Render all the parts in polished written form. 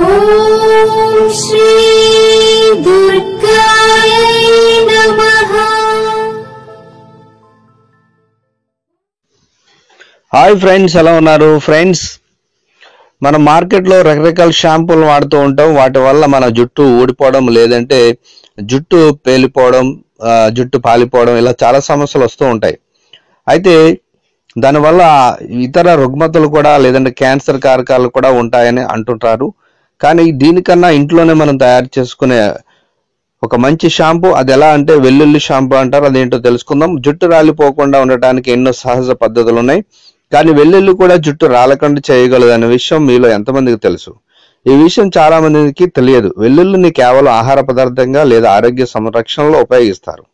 ఓం శ్రీ దుర్గాయ నమః. Hi friends, ఎలా ఉన్నారు ఫ్రెండ్స్? మనం మార్కెట్లో రకరకాల షాంపూలు వాడుతూ ఉంటాం. వాటి వల్ల మన జుట్టు ఊడిపోవడం, లేదంటే జుట్టు పేలిపోవడం, జుట్టు పాలిపోవడం, ఇలా చాలా సమస్యలు వస్తూ ఉంటాయి. అయితే దానివల్ల ఇతర రుగ్మతలు కూడా, లేదంటే క్యాన్సర్ కారకాలు కూడా ఉంటాయని అంటుంటారు. కానీ దీనికన్నా ఇంట్లోనే మనం తయారు చేసుకునే ఒక మంచి షాంపూ, అది ఎలా అంటే వెల్లుల్లి షాంపూ అంటారు. అదేంటో తెలుసుకుందాం. జుట్టు రాలిపోకుండా ఉండటానికి ఎన్నో సహజ పద్ధతులు ఉన్నాయి. కానీ వెల్లుల్లి కూడా జుట్టు రాలకుండా చేయగలదు అనే విషయం మీలో ఎంతమందికి తెలుసు? ఈ విషయం చాలా మందికి తెలియదు. వెల్లుల్లిని కేవలం ఆహార పదార్థంగా లేదా ఆరోగ్య సంరక్షణలో ఉపయోగిస్తారు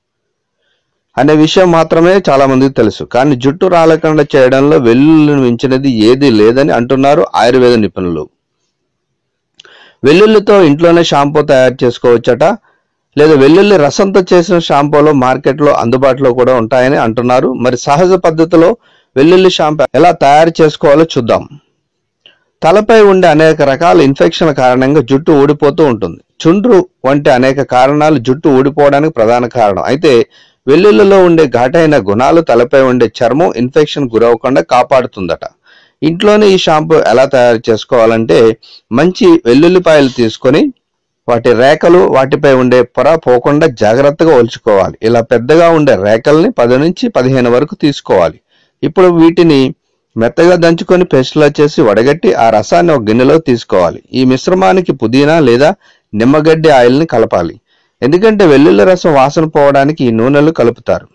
అనే విషయం మాత్రమే చాలా మందికి తెలుసు. కానీ జుట్టు రాలకుండా చేయడంలో వెల్లుల్లిని మించినది ఏదీ లేదని అంటున్నారు ఆయుర్వేద నిపుణులు. వెల్లుల్లితో ఇంట్లోనే షాంపూ తయారు చేసుకోవచ్చట. లేదా వెల్లుల్లి రసంతో చేసిన షాంపూలు మార్కెట్లో అందుబాటులో కూడా ఉంటాయని అంటున్నారు. మరి సహజ పద్ధతిలో వెల్లుల్లి షాంపూ ఎలా తయారు చేసుకోవాలో చూద్దాం. తలపై ఉండే అనేక రకాల ఇన్ఫెక్షన్ల కారణంగా జుట్టు ఊడిపోతూ ఉంటుంది. చుండ్రు వంటి అనేక కారణాలు జుట్టు ఊడిపోవడానికి ప్రధాన కారణం. అయితే వెల్లుల్లిలో ఉండే ఘాటైన గుణాలు తలపై ఉండే చర్మం ఇన్ఫెక్షన్ గురవకుండా కాపాడుతుందట. ఇంట్లోనే ఈ షాంపూ ఎలా తయారు చేసుకోవాలంటే, మంచి వెల్లుల్లిపాయలు తీసుకొని వాటి రేకలు, వాటిపై ఉండే పొర పోకుండా జాగ్రత్తగా ఒలుచుకోవాలి. ఇలా పెద్దగా ఉండే రేకల్ని 10 నుంచి 15 వరకు తీసుకోవాలి. ఇప్పుడు వీటిని మెత్తగా దంచుకొని పేస్టులా చేసి వడగట్టి ఆ రసాన్ని ఒక గిన్నెలో తీసుకోవాలి. ఈ మిశ్రమానికి పుదీనా లేదా నిమ్మగడ్డి ఆయిల్ని కలపాలి. ఎందుకంటే వెల్లుల్లి రసం వాసన పోవడానికి ఈ నూనెలు కలుపుతారు.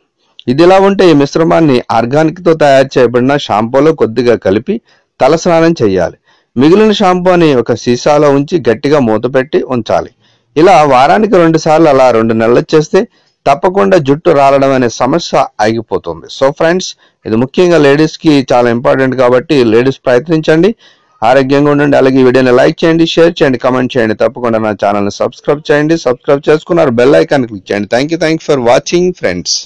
ఇదిలా ఉంటే ఈ మిశ్రమాన్ని ఆర్గానిక్తో తయారు చేయబడిన షాంపూలో కొద్దిగా కలిపి తలస్నానం చేయాలి. మిగిలిన షాంపూని ఒక సీసాలో ఉంచి గట్టిగా మూతపెట్టి ఉంచాలి. ఇలా వారానికి 2 సార్లు, అలా 2 నెలలు చేస్తే తప్పకుండా జుట్టు రాలడం అనే సమస్య ఆగిపోతుంది. సో ఫ్రెండ్స్, ఇది ముఖ్యంగా లేడీస్కి చాలా ఇంపార్టెంట్ కాబట్టి లేడీస్ ప్రయత్నించండి. ఆరోగ్యంగా ఉండండి. అలాగే ఈ వీడియోని లైక్ చేయండి, షేర్ చేయండి, కామెంట్ చేయండి. తప్పకుండా నా ఛానల్ని సబ్స్క్రైబ్ చేయండి. సబ్స్క్రైబ్ చేసుకున్నారు బెల్ ఐకాన్ క్లిక్ చేయండి. Thank you for watching friends.